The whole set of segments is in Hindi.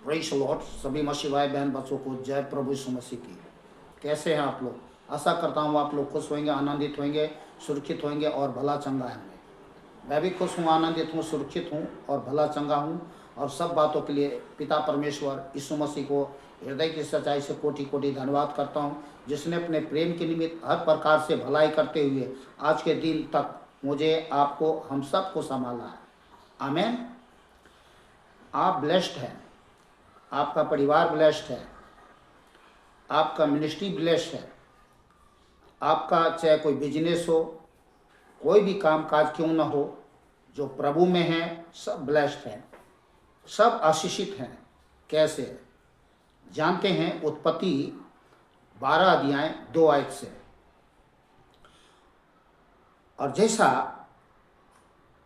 Praise the Lord. सभी मसीह भाई बहन बच्चों को जय प्रभु यीशु मसीह की। कैसे हैं आप लोग? आशा करता हूँ आप लोग खुश होंगे, आनंदित होंगे, सुरक्षित होंगे और भला चंगा होंगे। मैं भी खुश हूँ, आनंदित हूँ, सुरक्षित हूँ और भला चंगा हूँ। और सब बातों के लिए पिता परमेश्वर यीशु मसीह को हृदय की सच्चाई से कोटि कोटि धन्यवाद करता हूँ, जिसने अपने प्रेम के निमित्त हर प्रकार से भलाई करते हुए आज के दिन तक मुझे, आपको, हम सबको संभाला है। आमीन। आप ब्लेस्ड हैं, आपका परिवार ब्लेस्ड है, आपका मिनिस्ट्री ब्लेस्ड है, आपका चाहे कोई बिजनेस हो, कोई भी काम काज क्यों न हो, जो प्रभु में है सब ब्लेस्ड हैं, सब आशीषित हैं। कैसे जानते हैं? उत्पत्ति 12 अध्याय 2 आयत से। और जैसा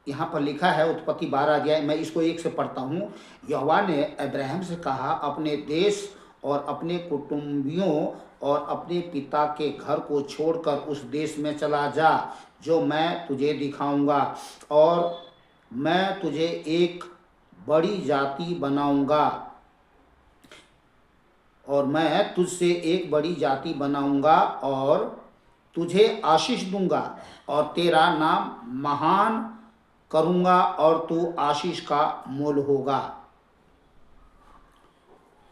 यहाँ पर लिखा है उत्पत्ति 12 अध्याय, मैं इसको एक से पढ़ता हूँ। यहोवा ने अब्राहम से कहा, अपने देश और अपने कुटुंबियों और अपने पिता के घर को छोड़कर उस देश में चला जा जो मैं तुझे दिखाऊंगा, और मैं तुझे एक बड़ी जाति बनाऊंगा, और मैं तुझसे एक बड़ी जाति बनाऊंगा और तुझे आशीष दूंगा और तेरा नाम महान करूंगा और तू आशीष का मूल होगा।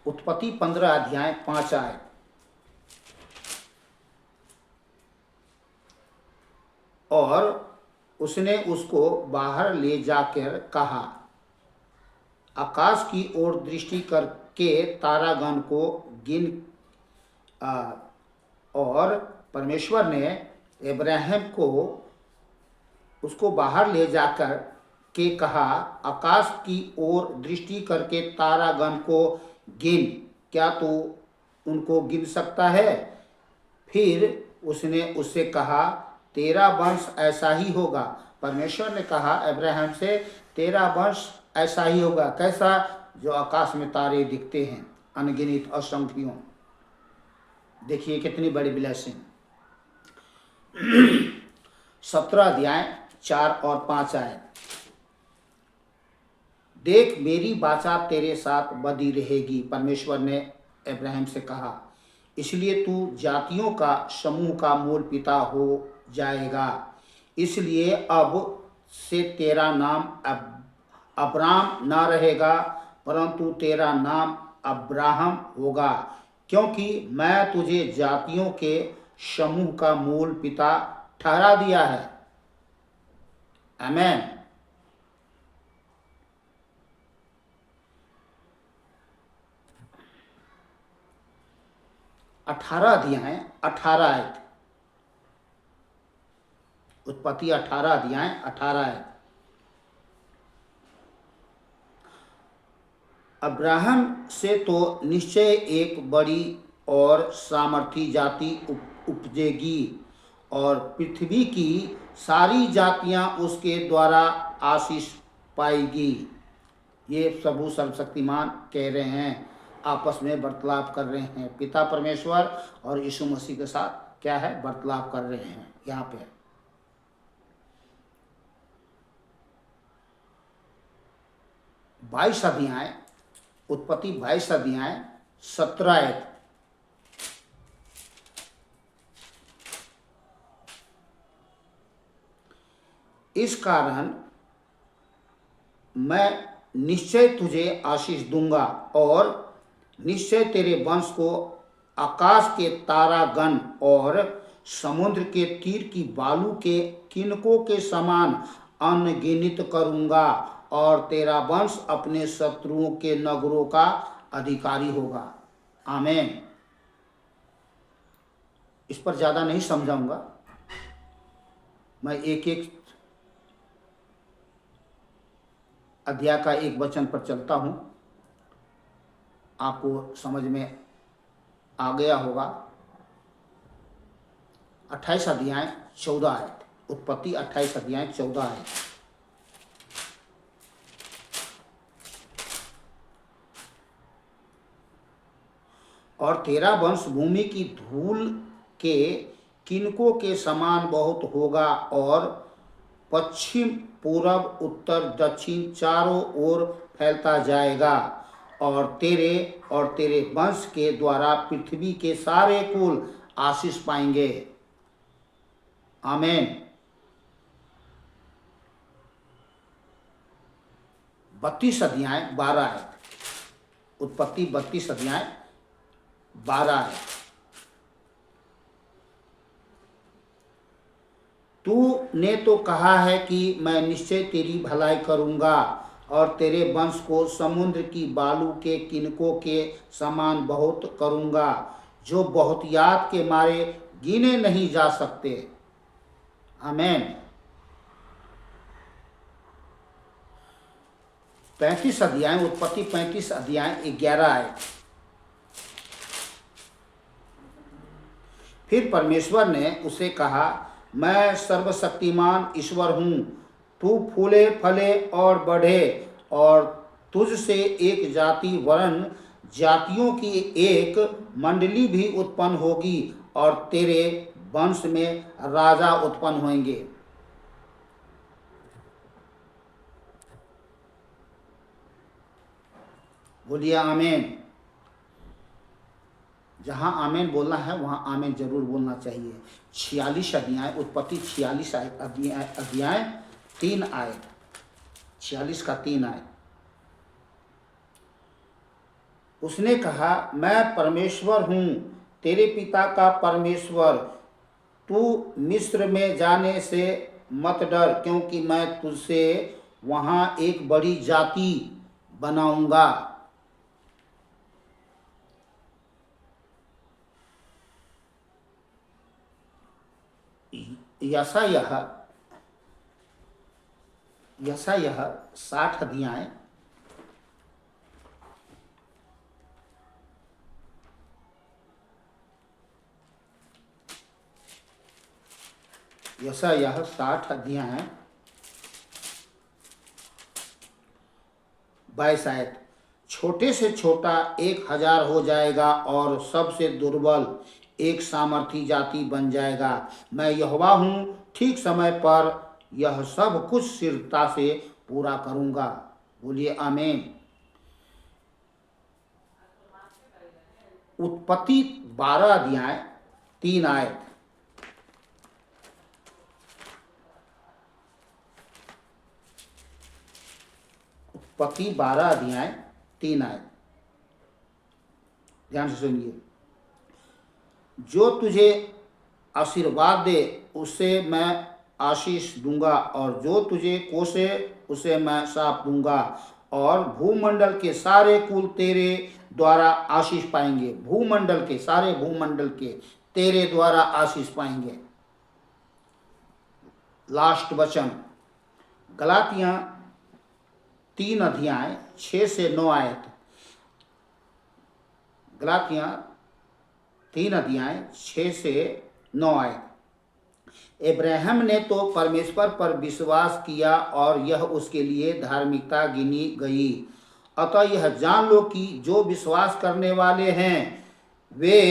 उत्पत्ति 15 अध्याय 5 आयत। और उसने उसको बाहर ले जाकर कहा, आकाश की ओर दृष्टि करके तारागण को गिन। और परमेश्वर ने अब्राहम को उसको बाहर ले जाकर के कहा, आकाश की ओर दृष्टि करके तारागण को गिन, क्या तू उनको गिन सकता है? फिर उसने उससे कहा, तेरा वंश ऐसा ही होगा। परमेश्वर ने कहा अब्राहम से, तेरा वंश ऐसा ही होगा। कैसा? जो आकाश में तारे दिखते हैं, अनगिनत, असंख्यों। देखिए कितनी बड़ी ब्लेसिंग। 17 अध्याय 4 और 5 आए। देख, मेरी वाचा तेरे साथ बधी रहेगी, परमेश्वर ने अब्राहम से कहा, इसलिए तू जातियों का समूह का मूल पिता हो जाएगा। इसलिए अब से तेरा नाम अब्राम ना रहेगा, परंतु तेरा नाम अब्राहम होगा, क्योंकि मैं तुझे जातियों के समूह का मूल पिता ठहरा दिया है। आमीन। 18 अध्याय 18 आयत। उत्पत्ति 18 अध्याय 18 आयत। अब्राहम से तो निश्चय एक बड़ी और सामर्थी जाति उपजेगी, और पृथ्वी की सारी जातियां उसके द्वारा आशीष पाएगी। ये प्रभु सर्वशक्तिमान कह रहे हैं, आपस में वार्तालाप कर रहे हैं। पिता परमेश्वर और यीशु मसीह के साथ क्या है? वार्तालाप कर रहे हैं। यहाँ पे 22 अध्याय, उत्पत्ति 22 अध्याय 17 आयत। इस कारण मैं निश्चय तुझे आशीष दूंगा, और निश्चय तेरे वंश को आकाश के तारागण और समुद्र के तीर की बालू के किनकों के समान अनगिनत करूंगा, और तेरा वंश अपने शत्रुओं के नगरों का अधिकारी होगा। आमीन। इस पर ज़्यादा नहीं समझाऊंगा, मैं एक एक अध्याय का एक वचन पर चलता हूं, आपको समझ में आ गया होगा। 28 अध्याय 14 आयत। उत्पत्ति 28 अध्याय 14 आयत। और तेरा वंश भूमि की धूल के किनकों के समान बहुत होगा, और पश्चिम, पूरब, उत्तर, दक्षिण चारों ओर फैलता जाएगा, और तेरे वंश के द्वारा पृथ्वी के सारे कुल आशीष पाएंगे। आमीन। 32 अध्याय 12 है। उत्पत्ति 32 अध्याय 12 है। तूने तो कहा है कि मैं निश्चय तेरी भलाई करूंगा और तेरे वंश को समुद्र की बालू के किनकों के समान बहुत करूंगा, जो बहुत याद के मारे गिने नहीं जा सकते। आमीन। 35 अध्याय, उत्पत्ति 35 अध्याय 11 है। फिर परमेश्वर ने उसे कहा, मैं सर्वशक्तिमान ईश्वर हूँ, तू फूले फले और बढ़े और तुझसे एक जाति वरन जातियों की एक मंडली भी उत्पन्न होगी और तेरे वंश में राजा उत्पन्न होंगे। बोलिए आमीन। जहां आमीन बोलना है वहां आमीन जरूर बोलना चाहिए। 46 अध्याय, उत्पत्ति 46 अध्याय 3 आयत, 46 का 3 आयत। उसने कहा, मैं परमेश्वर हूँ, तेरे पिता का परमेश्वर। तू मिस्र में जाने से मत डर, क्योंकि मैं तुझसे वहाँ एक बड़ी जाति बनाऊंगा। यशायाह 60 अध्याय 60 अध्याय 22 आयत। छोटे से छोटा 1000 हो जाएगा और सबसे दुर्बल एक सामर्थी जाति बन जाएगा। मैं यहोवा हूँ, ठीक समय पर यह सब कुछ स्थिरता से पूरा करूंगा। बोलिए आमीन। उत्पत्ति 12 अध्याय 3 आयत। उत्पत्ति 12 अध्याय 3 आयत, ध्यान से सुनिए। जो तुझे आशीर्वाद दे उसे मैं आशीष दूंगा और जो तुझे कोसे उसे मैं शाप दूंगा, और भूमंडल के सारे कुल तेरे द्वारा आशीष पाएंगे। भूमंडल के सारे भूमंडल के तेरे द्वारा आशीष पाएंगे। लास्ट वचन, गलातियां 3 अध्याय 6 से 9 आयत। गलातियां 3 अध्याय 6 से 9 आयत। इब्राहिम ने तो परमेश्वर पर विश्वास किया और यह उसके लिए धार्मिकता गिनी गई। अतः यह जान लो कि जो विश्वास करने वाले हैं वे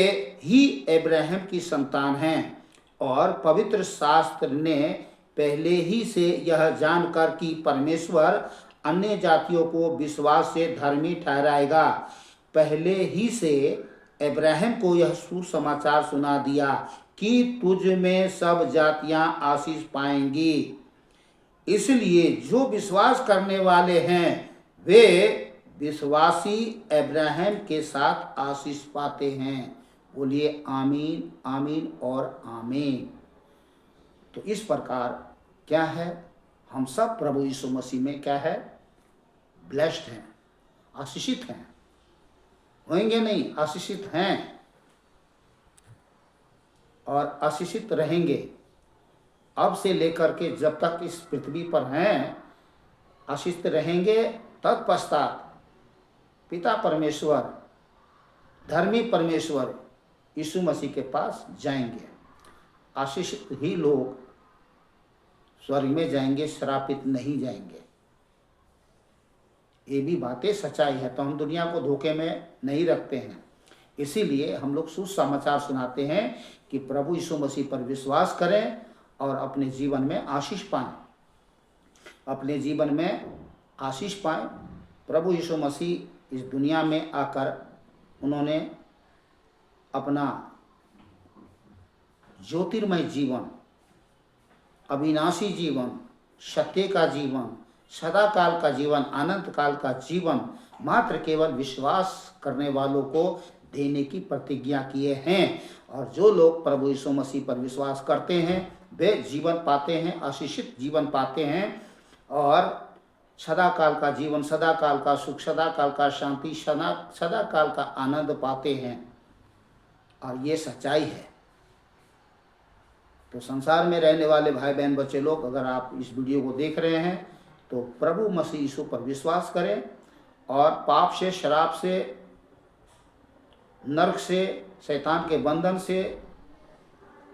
ही इब्राहिम की संतान हैं। और पवित्र शास्त्र ने पहले ही से यह जानकर कि परमेश्वर अन्य जातियों को विश्वास से धर्मी ठहराएगा, पहले ही से इब्राहिम को यह सुसमाचार सुना दिया कि तुझ में सब जातियां आशीष पाएंगी। इसलिए जो विश्वास करने वाले हैं वे विश्वासी इब्राहिम के साथ आशीष पाते हैं। बोलिए आमीन, आमीन और आमीन। तो इस प्रकार क्या है, हम सब प्रभु यीशु मसीह में क्या है, ब्लेस्ड हैं, आशीषित हैं। होंगे नहीं, आशीषित हैं और आशीषित रहेंगे। अब से लेकर के जब तक इस पृथ्वी पर हैं आशीषित रहेंगे। तत्पश्चात पिता परमेश्वर, धर्मी परमेश्वर यीशु मसीह के पास जाएंगे। आशीषित ही लोग स्वर्ग में जाएंगे, श्रापित नहीं जाएंगे। ये भी बातें सच्चाई है, तो हम दुनिया को धोखे में नहीं रखते हैं। इसीलिए हम लोग सुसमाचार सुनाते हैं कि प्रभु यीशु मसीह पर विश्वास करें और अपने जीवन में आशीष पाएं, अपने जीवन में आशीष पाएं। प्रभु यीशु मसीह इस दुनिया में आकर उन्होंने अपना ज्योतिर्मय जीवन, अविनाशी जीवन, सत्य का जीवन, सदा काल का जीवन, अनंत काल का जीवन मात्र केवल विश्वास करने वालों को देने की प्रतिज्ञा किए हैं। और जो लोग प्रभु यीशु मसीह पर विश्वास करते हैं वे जीवन पाते हैं, आशीषित जीवन पाते हैं और सदा काल का जीवन, सदा काल का सुख, सदा काल का शांति, सदा काल का आनंद पाते हैं। और ये सच्चाई है। तो संसार में रहने वाले भाई बहन बच्चे लोग, अगर आप इस वीडियो को देख रहे हैं तो प्रभु मसीह यीशु पर विश्वास करें और पाप से, शराब से, नरक से, शैतान के बंधन से,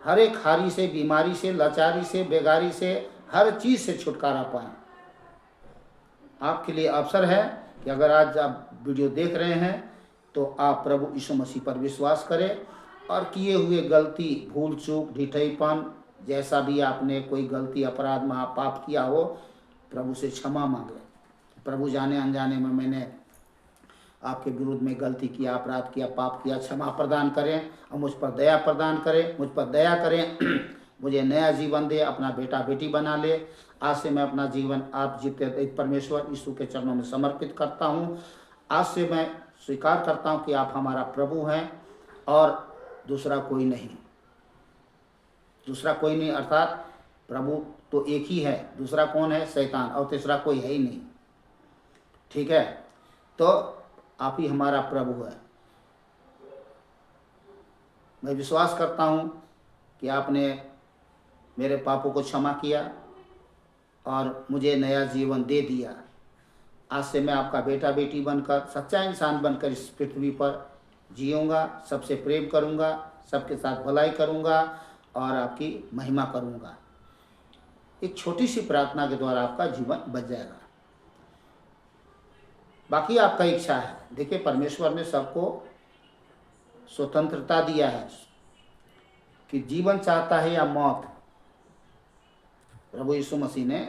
हर एक हारी से, बीमारी से, लाचारी से, बेगारी से, हर चीज़ से छुटकारा पाएं। आपके लिए अवसर है कि अगर आज आप वीडियो देख रहे हैं तो आप प्रभु यीशु मसीह पर विश्वास करें और किए हुए गलती, भूल चूक, ढिठईपन, जैसा भी आपने कोई गलती, अपराध, महापाप किया हो, प्रभु से क्षमा मांगे। प्रभु जाने अनजाने में मैंने आपके विरुद्ध में गलती किया, अपराध किया, पाप किया, क्षमा प्रदान करें और मुझ पर दया प्रदान करें, मुझ पर दया करें। मुझे नया जीवन दे, अपना बेटा बेटी बना ले। आज से मैं अपना जीवन आप जीते परमेश्वर यीशु के चरणों में समर्पित करता हूँ। आज से मैं स्वीकार करता हूँ कि आप हमारा प्रभु हैं और दूसरा कोई नहीं, दूसरा कोई नहीं, अर्थात प्रभु तो एक ही है, दूसरा कौन है? शैतान, और तीसरा कोई है ही नहीं। ठीक है, तो आप ही हमारा प्रभु है। मैं विश्वास करता हूँ कि आपने मेरे पापों को क्षमा किया और मुझे नया जीवन दे दिया। आज से मैं आपका बेटा बेटी बनकर, सच्चा इंसान बनकर इस पृथ्वी पर जीऊँगा, सबसे प्रेम करूँगा, सबके साथ भलाई करूँगा और आपकी महिमा करूँगा। एक छोटी सी प्रार्थना के द्वारा आपका जीवन बच जाएगा। बाकी आपका इच्छा है। देखिए, परमेश्वर ने सबको स्वतंत्रता दिया है कि जीवन चाहता है या मौत। प्रभु यीशु मसीह ने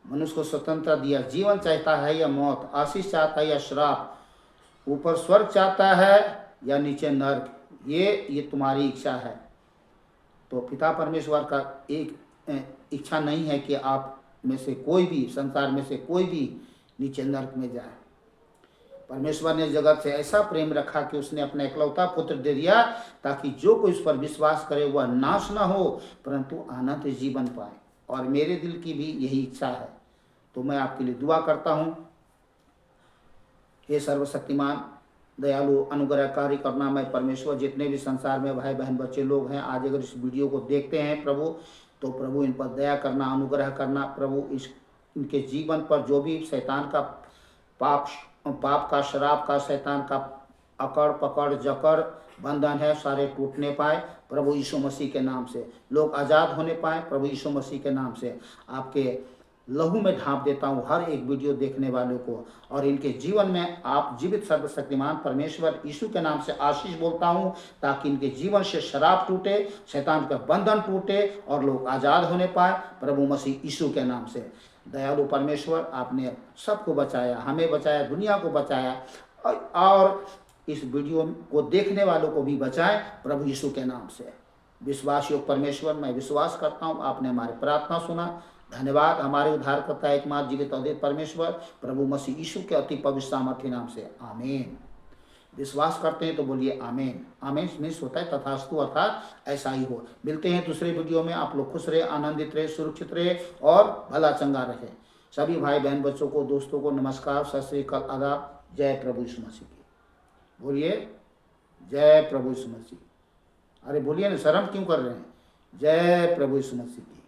मनुष्य को स्वतंत्रता दिया, जीवन चाहता है या मौत, आशीष चाहता है या श्राप, ऊपर स्वर्ग चाहता है या नीचे नरक, ये तुम्हारी इच्छा है। तो पिता परमेश्वर का एक इच्छा नहीं है कि आप में से कोई भी, संसार में से कोई भी नीचे नरक में जाए। परमेश्वर ने जगत से ऐसा प्रेम रखा कि उसने अपना इकलौता पुत्र दे दिया ताकि जो कोई उस पर विश्वास करे वह नाश न हो परंतु अनंत जीवन पाए। और मेरे दिल की भी यही इच्छा है। तो मैं आपके लिए दुआ करता हूँ। हे सर्वशक्तिमान, दयालु, अनुग्रहकारी, करुणामय परमेश्वर, जितने भी संसार में भाई बहन बच्चे लोग हैं, आज अगर इस वीडियो को देखते हैं प्रभु, तो प्रभु इन पर दया करना, अनुग्रह करना। प्रभु इनके जीवन पर जो भी शैतान का पाप का, शराब का, शैतान का अकड़ पकड़ जकड़ बंधन है, सारे टूटने पाए प्रभु यीशु मसीह के नाम से। लोग आज़ाद होने पाए प्रभु यीशु मसीह के नाम से। आपके लहू में ढांप देता हूँ हर एक वीडियो देखने वालों को, और इनके जीवन में आप जीवित सर्वशक्तिमान परमेश्वर यीशु के नाम से आशीष बोलता हूँ ताकि इनके जीवन से शराब टूटे, शैतान का बंधन टूटे और लोग आज़ाद होने पाए प्रभु मसीह यीशु के नाम से। दयालु परमेश्वर, आपने सबको बचाया, हमें बचाया, दुनिया को बचाया और इस वीडियो को देखने वालों को भी बचाएं प्रभु यीशु के नाम से। विश्वास योग परमेश्वर, मैं विश्वास करता हूँ आपने हमारी प्रार्थना सुना। धन्यवाद हमारे उद्धारकर्ता एकमात्र जीवित अद्वित परमेश्वर प्रभु मसीह यीशु के अति पवित्र सामर्थ्य नाम से, आमीन। विश्वास करते हैं तो बोलिए आमीन। आमीन मीन्स होता है तथास्तु, अर्थात ऐसा ही हो। मिलते हैं दूसरे वीडियो में। आप लोग खुश रहे, आनंदित रहे, सुरक्षित रहे और भला चंगा रहे। सभी भाई बहन बच्चों को, दोस्तों को नमस्कार, सत श्री अकाल, आदाब। जय प्रभु यीशु मसीह की। बोलिए जय प्रभु यीशु मसीह। अरे बोलिए ना, शर्म क्यों कर रहे हैं? जय प्रभु यीशु मसीह की।